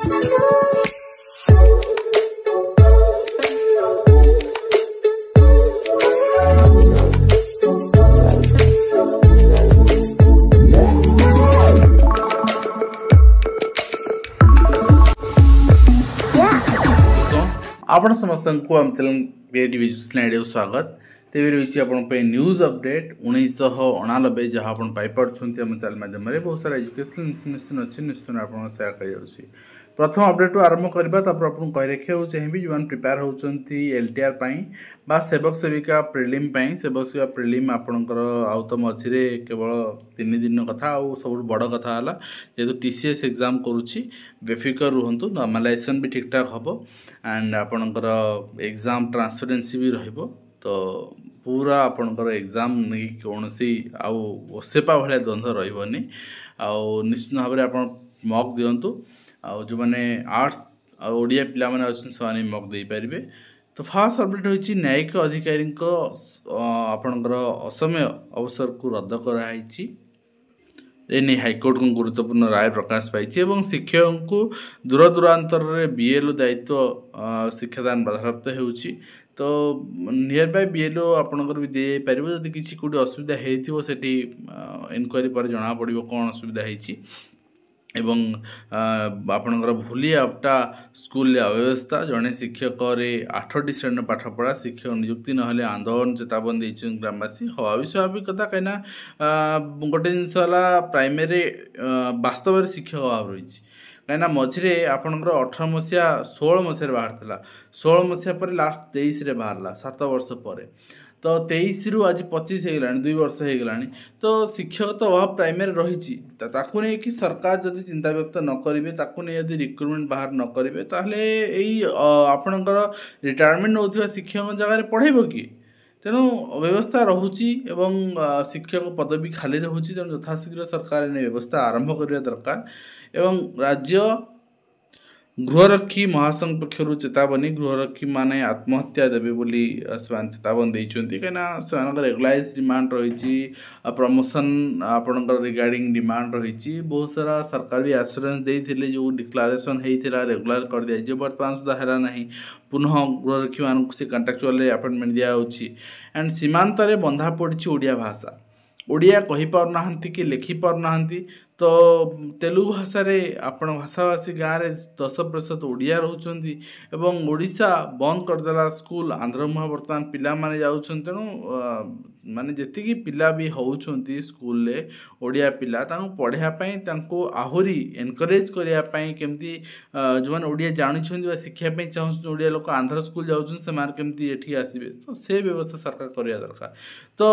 आपण समस्त को आम चैनल क्रिएटिव एजुकेशन स्वागत तेज रही आप न्यूज अपडेट 1999 जहाँ आप पाइपुंट आम चैनल माध्यम बहुत सारा एजुकेशन इनफर्मेशन अच्छी निश्चित आप सेयार कर प्रथम अपडेट आरंभ करवा आपको कही रखा चाहिए जो प्रिपेयर होती LTR बा सेवक सेविका प्रिलिम सेवक सेविका प्रिलिम आपणकर आउ तो मझे केवल 3 दिन कथा आ सब बड़ कथा है जेहतु TCS एग्जाम करुच्ची बेफिकर रुहतु नॉर्मलाइजेशन भी ठीक ठाक हम एंड आपणकर एग्जाम ट्रांसपेरेंसी भी रहिबो तो पूरा आपणकर एग्जाम नहीं कौन आउ ओसेपा भाया द्वंद्व रही निश्चित भाव में आप मक दिंतु आउ जो मैंने आर्ट्स ओडिया पिला माने अच्छे से मक दे पारे तो फास्ट अपडेट होती न्यायिक अधिकारी आपणकर असमय अवसर को रद्द कराई एने हाइकोर्ट को गुरुत्वपूर्ण राय प्रकाश पाई शिक्षक को दूर दूरांतर BLO दायित्व शिक्षादान बाधाप्राप्त होउची तो नियर बाय BLO आपणकर भी दे पारिबो जदि किछि कोडी असुविधा हेइथिबो सेठी इनक्वारी पर जणा पड़िबो कोन असुविधा हेइची एवं आपणकर भूली आपटा स्कूल अव्यवस्था जड़े शिक्षक 8टी श्रेणी पाठ पढ़ा शिक्षक नियुक्ति नहले आंदोलन चेतावनी ग्रामवासी हवा भी स्वाभाविक कथा कहीं गोटे जिनस प्राइमेरी वास्तव शिक्षक अभाव रही कहीं मझे आपणकर 18 मसीहा 16 मसीह बाहर 16 मसीहा पर लास्ट 23 बाहर 7 वर्ष पर तो 23 रु आज 25 होगा 2 वर्ष होगा तो शिक्षक तो अभाव प्राइमेरी रही कि सरकार जदि चिंता व्यक्त न करेंगे यदि रिक्रुटमेंट बाहर न करेंगे ताहले आपणकर रिटायरमेंट नौथिबा शिक्षक जगह पढ़ेब कि तेणु व्यवस्था रोची एवं शिक्षक पदवी खाली रोची तेणु यथाशीघ्र सरकार ने व्यवस्था आरंभ करने दरकार एवं राज्य गृहरक्षी महासंघ पक्षर चेतावनी गृहरक्षी माने आत्महत्या देवे बोली चेतावनी देइछन्ति कना सेमानकर रेगुलाइज डिमांड रही प्रमोशन आपणकर रिगार्डिंग डिमांड रही बहुत सारा सरकार भी एश्योरेंस देइथिले जो डिक्लेरेशन होता रेगुलर कर दिया जो बर्तमान सुधा है ना पुनः गृहरक्षी मानक से कंट्राक्चुअल अपॉइंटमेंट दिया होछि एंड सीमांत रे बंधा पड़ी ओडिया भाषा ओडिया कहि पार नाहंती कि लिखि पार नाहंती तो तेलुगु भाषा रे आपण भाषाभाषी गाँव में 10% ओडिया रोचंती एवं ओडिशा बंद करदेला स्कूल आंध्र मुहा बर्तमान पिला माने जाउछन तेणु माने जेतिकी पिला भी होउछंती स्कूल ले ओडिया पिला तांको पढ़िया पई तांको आहुरी एनकरेज करिया पई केमती जो माने ओडिया जानिछंती बा शिक्षा पई चाहछन ओडिया लोक आंध्र स्कूल जाउछन से मार केमती एठी आसीबे तो से व्यवस्था सरकार करिया दरकार तो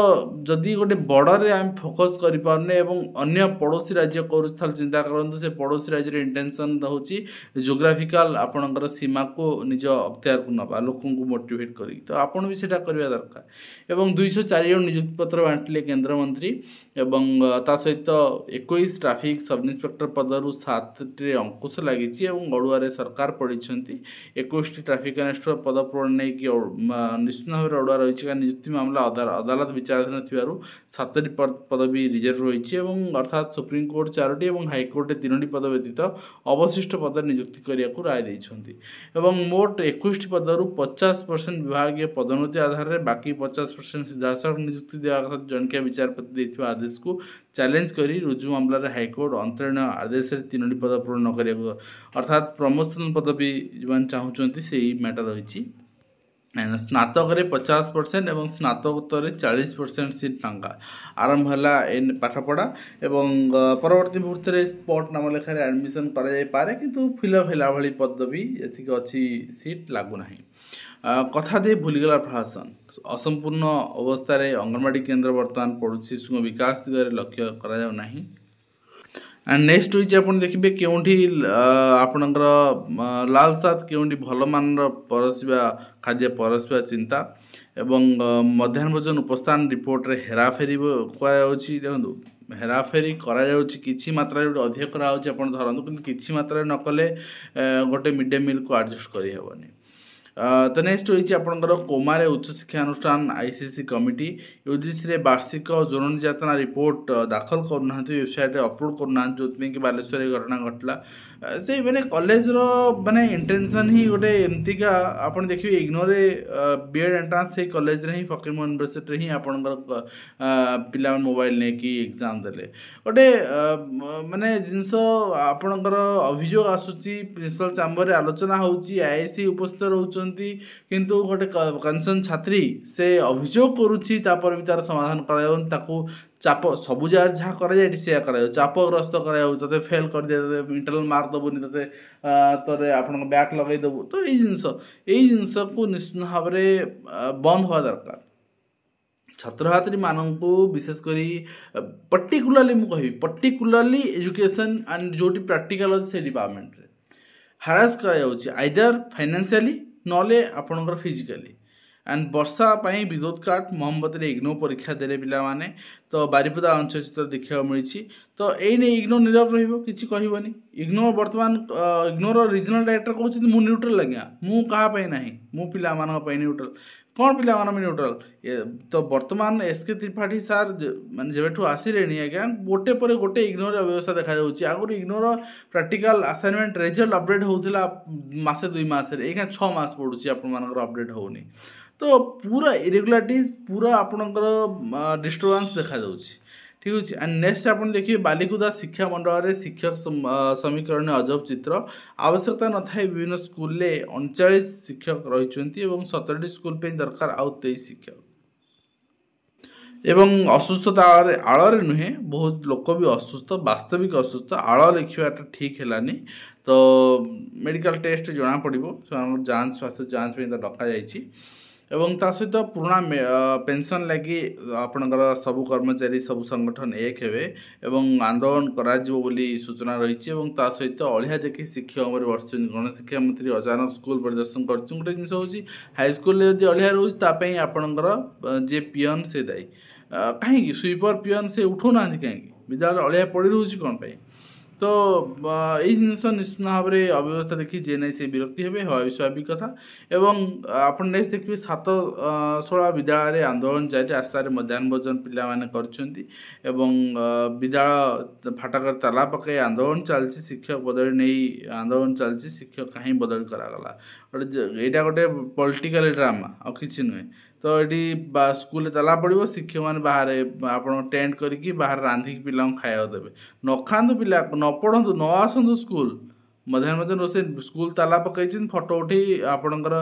जदि गोटे बॉर्डर रे हम फोकस करि पारने एवं अन्य पड़ोसी राज्य कर चिंता करते से पड़ोसी राज्य इंटेंशन होची जोग्राफिकल आपणकर सीमा को निज अख्तियार को नवा लोक मोटिवेट करी तो आपन भी सेटा करबा दरकार एवं 204 जन नियुक्ति पत्र बांटिले केंद्र मंत्री एवं ता सहित 21 ट्रैफिक सब इन्स्पेक्टर पदरु 7 अंकुश लगी अड़ुआ सरकार पड़ी 21 ट्रैफिक कनेस्टेबल पद पूरण नहीं कि निश्चित भाव में अड़ुआ रही नियुक्ति मामला अदालत विचाराधीन थी 7टी पदवी रिजर्व रही अर्थात सुप्रीम कोर्ट 4टी और हाइकोर्ट 3टी पद व्यतीत अवशिष्ट पद नियुक्ति करने को राय देते मोट 21 पदरु 50% विभागीय पदोन्नति आधार में बाकी 50% सीधासख नियुक्ति देवा जणकिया विचारपति देथिबा आदेश को चैलेंज करी रुजु मामला रे हाइकोर्ट अंतरीण आदेश रे 3टी पद पूर्ण न करिया अर्थात प्रमोशन पदवी जो चाहूँगी से मैटर रही स्नातक 50% और स्नातकोत्तर 40% सीट टांगा आरंभ है पाठपढ़ा एवं परवर्ती मुहूर्त में स्पॉट नाम लेखार एडमिशन करे किंतु फिलअप है भाई पदवी ये अच्छी सीट लगुना कथा दे भूलीगला प्रशासन असंपूर्ण अवस्था अंगनवाड़ी केन्द्र बर्तमान पड़ू शिशु विकास दिगरे लक्ष्य करा नहीं एंड नेक्स्ट होइछि आपण देखिबे केउंठी आपणकर लाल साथ केउंठी भल मान परसिबा खाद्य परसिबा चिंता एवं मध्याह्न भोजन उपस्थान रिपोर्ट रे हेराफेरी कराउछि देखंतु हेराफेरी करा जाउछि किछि मात्रा रे अधिक करा होछि आपण धरंतु किछि मात्रा रे न कले गोटे मिड डे मील को एडजस्ट करि हेबनी तो नेक्स्ट होइछि आपणकर कोमारे उच्च शिक्षा अनुष्ठान आईसीसी कमिटी यूजीसी रे वार्षिक जोन निर्यातना रिपोर्ट दाखल करूना वेबसाइट अपलोड करूना जो कि बालेश्वर घटना घटला से मैंने कॉलेज रो माने इंटेंशन ही गोटे एमतीका आपण देखिए इग्नोरे बीएड एंट्रांस से कॉलेज रे ही फकीरमोहन यूनिवर्सिटी रे ही आपणकर पिला मोबाइल ने की एग्जाम देले गोटे माने जिनस आपणकर अभियोग आसुची प्रिंसिपल चैम्बर रे आलोचना होउची आईसी उपस्थित रहउचंती किंतु गोटे कंसर्न छात्री से अभियोग करूची तापर भी तार समाधान करायोन ताकू चाप सबु जगह जहाँ कराए से कराए चापग्रस्त कराए ते फेल कर दिया इंटरनल मार्क दबुनि ते तोरे आपन बैक लगे देबु तो यही जिनस को निश्चित भाव में बंद हवा दरकार छात्र छात्री मानू विशेषकर पर्टिकुलाली मुझे पर्टिकुलाली एजुकेशन एंड जो प्रैक्टिकल अच्छे से डिपार्टमेंट रे हारास आइदर फाइनेंशियली नले आपणकर फिजिकली एंड वर्षा विद्युत काट मोहम्मद इग्नो परीक्षा देले पिला माने तो बारिपदा अंचल चित्र देखा मिली तो यही इग्नो नीरव रही कहबनी इग्नो बर्तमान इग्नोर रिजनल डायरेक्टर कहते मु न्यूट्रल आज्ञा मु कहाँ ना मु पिला न्यूट्रल कौन पिला न्यूट्रल तो बर्तमान एसके त्रिपाठी सार मान जब आसिले आज्ञा गोटे पर गोटे इग्नोर व्यवस्था देखा आगुरी ignore practical assignment result update होता मसे 2 मास 6 मास पड़ुची आपर अपडेट होनी तो पूरा इरेगुलारिटीज पूरा आपणकर डिस्टर्बांस देखा जाउची ठीक अच्छे एंड नेक्स्ट आप देखिए बालिकुदा शिक्षा मंडल में शिक्षक समीकरण अजब चित्र आवश्यकता न था विभिन्न स्कूल 39 शिक्षक रही 17 स्कूल पे दरकार आउ 23 शिक्षक एवं असुस्थता आड़ नुहे बहुत लोक भी असुस्थ वास्तविक असुस्थ आड़ लिखाटा ठीक है तो मेडिकल टेस्ट जना पड़ो जांच स्वास्थ्य जांच में डका जाइए एवं ता सहित पुराना पेंशन लगी आपणकर सबु कर्मचारी सबु संगठन एक हेबे एवं आंदोलन कराजिवो बोली सूचना रही ता सहित अलिया देखि शिक्षक वर्ष गणशिक्षा मंत्री अचानक स्कूल परिदर्शन कर गोटे जिन हूँ हाईस्कल जब अलिया रोचे आपणकर जे पियन से दायी कहीं स्वीपर पियन से उठाऊना कहीं विद्यालय अलिया पड़ रही कौन पाई तो यही जिन निश्चित भाव में अव्यवस्था देखी जे नहीं से विरक्ति हे स्वाभाविक कथा एवं आप नेक्स्ट देखिए 7 विद्यालय आंदोलन जारी रास्तार मध्याह्न भोजन पिला माने करछंती एवं विद्यालय फाटक ताला पकई आंदोलन चलती शिक्षक बदली नहीं आंदोलन चलती शिक्षक कहीं बदली करागला गोटे गोटे पॉलिटिकल ड्रामा आ कि नुहे तो ये स्कूल ताला पड़ो शिक्षक मैंने बाहर आप टेंट करके बाहर रांधिक पिला खाया देवे न खातु पिला न पढ़ु न आसतु स्कूल मध्याह्न भोजन रोसे स्कूल ताला पकई फटो उठे आपणकर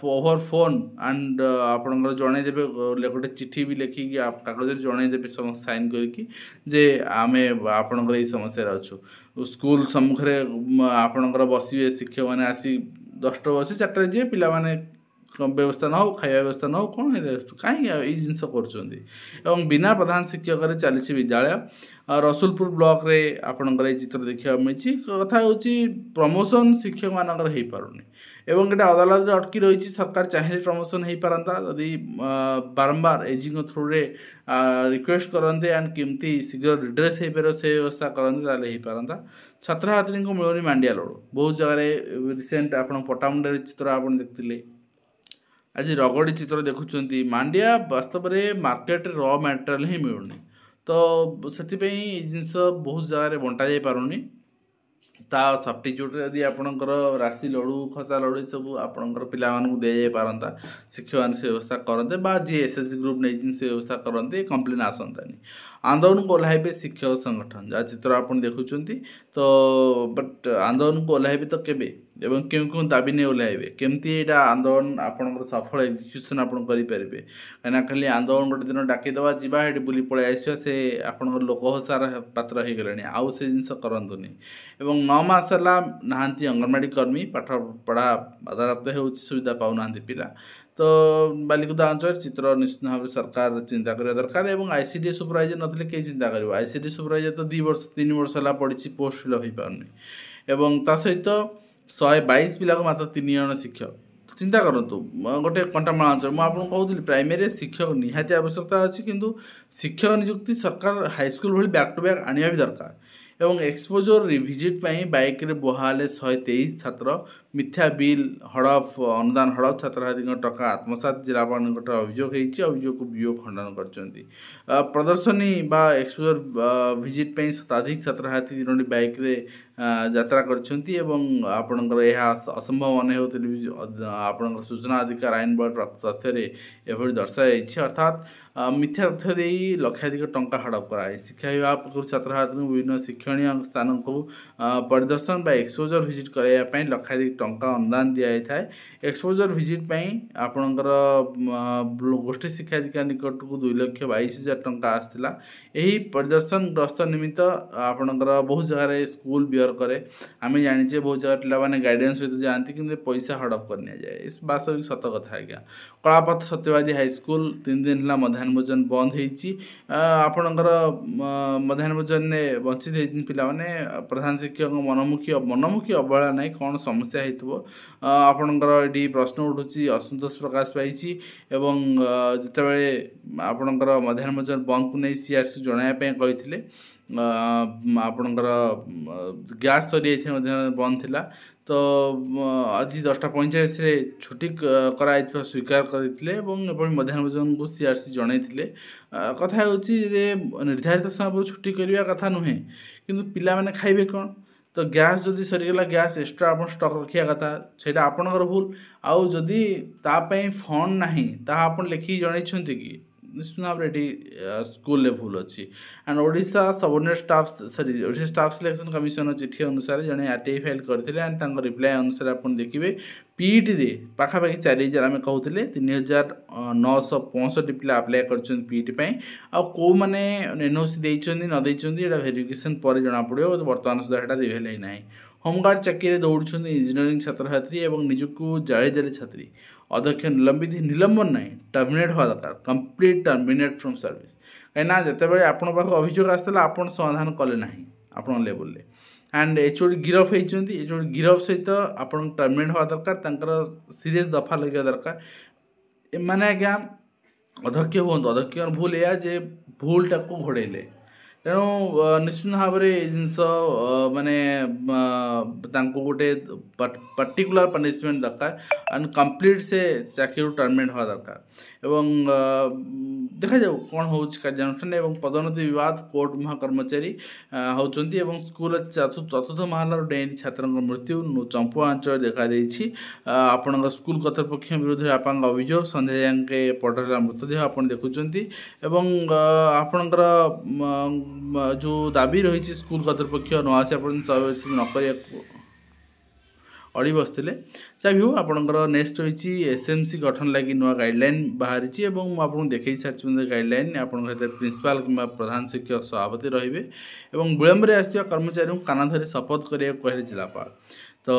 ओवर फोन एंड आपणकर जनईदेवे गोटे चिठी भी लिखिकी कागज जनईदेवे समस्त साइन करके जे आमे आपणकर ये समस्या अच्छु स्कूल सम्मुखें आपणकर बसवे शिक्षक मैंने आसी 10टा बस 4टा जे पिला माने व्यवस्था न हो खाया व्यवस्था न हो कौन कहीं ये जिन कर बिना प्रधान शिक्षक चली विद्यालय रसुलपुर ब्लॉक रे आपणकर ये चित्र देखा मिली कथा हूँ प्रमोशन शिक्षक मानकर हो पारुनी एवं ये अदालत अटकी रही सरकार चाहिए प्रमोशन हो पारता यदि बारंबार एजी थ्रू रे रिक्वेस्ट करते एंड केमती शीघ्र रिड्रेस हो पार से व्यवस्था करते हो पारता छात्र छात्री को मिलूनी मांडिया लड़ू बहुत जगह रिसेंट आप पटामुंडा चित्र आप देखते आज रगड़ी चित्र देखुं मांडिया वास्तव में मार्केट रॉ मटेरियल ही मिलूनी तो से जिनस बहुत जगह बंटा जा पारुनी ता सब्स्टिट्यूट यदि आपणकर राशि लड़ू खसा लड़ू सब आपणकर पिला दि जा पारता शिक्षक मैंने से व्यवस्था करते बा जी एसएसजी ग्रुप नहीं से व्यवस्था करते कंप्लेन आसतानी आंदोलन को ओह्लैबे शिक्षक संगठन जहाँ चित्र आप देखुं तो बट आंदोलन को ओह्लैबे तो केबे एवं क्यों क्यों दाबी नहीं ओह्लैबे केमती यहाँ आंदोलन आपणकर सफल एक्जिक्यूशन आप करेंगे कहीं खाली आंदोलन गोटे दिन डाकीदवा जावा ये बुली पलि आसवा से आपणकर लोकहसार पात्र हो गले आउ से जिन करतुनि एवं 9 मास है नहांती अंगनवाड़ी कर्मी पाठ पढ़ा बाधाप्राप्त हो सुविधा पाऊना पिला तो बालिकुदा अंचल चित्र निश्चित भाव सरकार चिंता करने दरकार एवं आईसीडी सुपरवाइजर नथिले के चिंता कर आईसीडी सुपरवाइजर तो 2 वर्ष 3 वर्ष है पड़ी पोस्ट फिलअप हो पारनी एवं ता सहित 122 पिला को मात्र 3 जन शिक्षक चिंता करूँ गोटे कंटामाल अंचल मुझे कहूँ प्राइमेरी शिक्षक निहाती आवश्यकता अच्छी किंतु शिक्षक नियुक्ति सरकार हाईस्कल भाई बैक टू बैक आने भी दरकार एवं एक्सपोजर रिविजिट बाइक रे बहाले 123 छात्र मिथ्या बिल हड़प अनुदान हड़प छात्रछात्री टका आत्मसात जिलापाल निकट अभियोग होती अभियोग को बीओ खंडन कर प्रदर्शनी बा एक्सपोजर विजिट पे शताधिक छात्रछात्री 3टी बाइक रे यात्रा करछंती एवं आपणकर यह असंभव मन होते आपणकर सूचना अधिकार आईन बल तथ्य एभली दर्शाई अर्थात मिथ्या तथ्य दे लक्षाधिक टंका हड़प कराए शिक्षा विभाग पक्ष छात्रछात्री विभिन्न शिक्षणीय स्थान को परिदर्शन बा एक्सपोजर विजिट कराइए लक्षाधिक टंका अनुदान दि जाए एक्सपोजर विजिट आपणकर गोष्ठी शिक्षाधिकार निकट को 2,22,000 टंका आसाला यही परिदर्शन ग्रस्त निमित्त आपणकर बहुत जगह स्कूल बियर करे आम जाने बहुत जगह पिला गाइडेंस सहित जाती कि पैसा हड़प कर जाए इस वास्तविक सत कथा आज्ञा कलापथ सत्यवादी हाईस्कूल 3 दिन है मध्याह्न भोजन बंद होपणकर मध्याह्न भोजन ने वंचित होती पिला प्रधान शिक्षक मनमुखी अवहेला ना कौन समस्या हो आपणकर ये प्रश्न उठू असंतोष प्रकाश पाई जितेबाला आपणकर मध्याह्न भोजन बंद को नहीं सीआरसी जनवाई कहते आपणकर गैस सरी बंद थिला तो आज 10:45 छुट्टी कराई स्वीकार करते मध्याह्न भोजन को सीआरसी जनइले कथा निर्धारित समय पर छुट्टी करने कथा नुहे किंतु पिला माने खाइबे कौन तो गैस जदि सरीगला गैस एक्स्ट्रा आप स्टक रखा कथा से आपणकर भूल आउ जदि तापाई फंड नाही ता आपण लिखि जनइछंती कि निश्चित भाव में स्कूल भूल अच्छी and Odisha subordinate staff sorry Odisha staff selection commission चिठी अनुसार जड़े आरटीआई फाइल करते एंड रिप्लाय अनुसार आप देखिए पीईटी रे पाखापाखि 4,000 आम कहते 3,965 पिला आप्लाय कर पीईटी आ कौ मैंने एनओसी देइछन्ती न देइछन्ती एटा वेरिफिकेशन पर जना पड़ो बर्तमान सुधा एटा रिवेल है ना होमगार्ड चाकरी दौड़ुं इंजीनियरिंग छात्रछात्री और निजुक जाली देले छात्री अध्यक्ष निलंबन ना टर्मिनेट हवा दरकार कंप्लीट टर्मिनेट फ्रॉम सर्विस कहीं जितेबाला आपण पाख अभियोग आसाला आप समाधान कले ना आपण लेवल एंड एचओडी गिरफ होती एचओडी गिरफ सहित आप टर्मिनेट हवा दरकार सीरीयस दफा लगे दरकार एमाने आज्ञा अध्यक्ष हूँ अध्यक्ष भूल या जे भूलटा को घोड़े तेणु निश्चित भाव में जिनस माने गोटे पर्टिकुलर पनिशमेंट दरकार एंड कंप्लीट से चाकरी टर्मिनेट हवा दरकार एवं देखा जाऊ कौन हो कार्यानुष्ठान एवं पदोन्नति विवाद कोर्ट महाकर्मचारी होती स्कूल चतुर्थ महलार डेईनी छात्र मृत्यु चंपुआ अंचल देखा आपण स्कूल कर्तृपक्ष विरुद्ध आपा अभियोग संध्या जाके पटरा मृतदेह आप देखुं आपणकर जो दाबी रही स्कूल कर्तृपक्ष न आसी नक अड़ी बसते जहाँ भी हो आपंकर नेक्स्ट रही एसएमसी गठन लगी नुआ गाइडलाइन बाहरी आपको देखी सारी गाइडलाइन आप प्रिंसिपाल कि प्रधान शिक्षक सभापति रे और विलंब आसवा कर्मचारी कान धरी शपथ करने कहले जिलापाल तो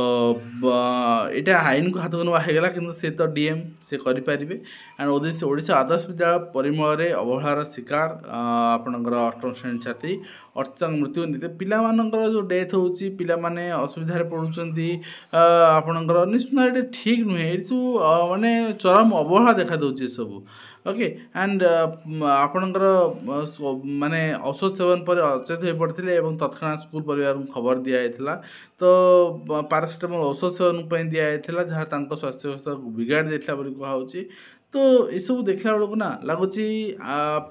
यहाँ आईन को हाथ नुआगला कि से तो डीएम से करें एंड ओडिशा आदर्श विद्यालय परिमल अवहेलार शिकार आपणकर 8म श्रेणी छात्री अर्थ मृत्यु नीति पिलामानकर जो डेथ होची पिला माने असुविधा पड़ुचंती आपणकर निश्चित ठीक नुहे ये सब माने चरम अवहेला देखा दूसरी सब ओके एंड आपणकर माने औषध सेवन पर अचेत हो पड़ते तत्क्षणात स्कूल परिवार को खबर दि जाता तो पारासीटामोल औषध सेवन पर दि जाता जहाँ स्वास्थ्य अवस्था बिगाड़ देता कहुच्छी तो ये सब देखला बेलू ना लगुच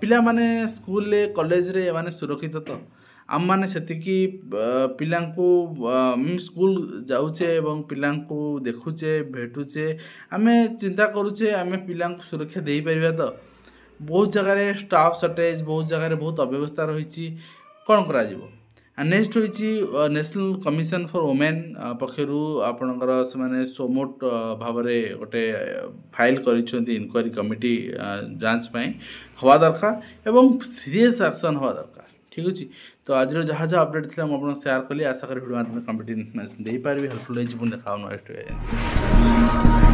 पिला माने स्कूल कॉलेज रे माने सुरक्षित तो आम मैंने से पिला स्कूल जाऊे एवं पिला देखुचे भेटुचे आम चिंता करुचे आम पिला सुरक्षा दे पार तो बहुत जगह स्टाफ सर्टेज बहुत जगह बहुत अव्यवस्था रही कौन करा नेक्स्ट रही नेशनल कमिशन फॉर वुमेन पक्षर आपणकर से सोमोट भाव में गोटे फाइल कर इनक्वारी कमिटी जांच हवा दरकार एवं सीरियस एक्शन हवा दरकार ठीक अच्छे तो आज जहाँ जहाँ अपडेट थी मुझे शेयर कली आशा करी भिडियो कम्प्लीट इनफर्मेशन दे पारि हेल्पफुल देखा नेक्स्ट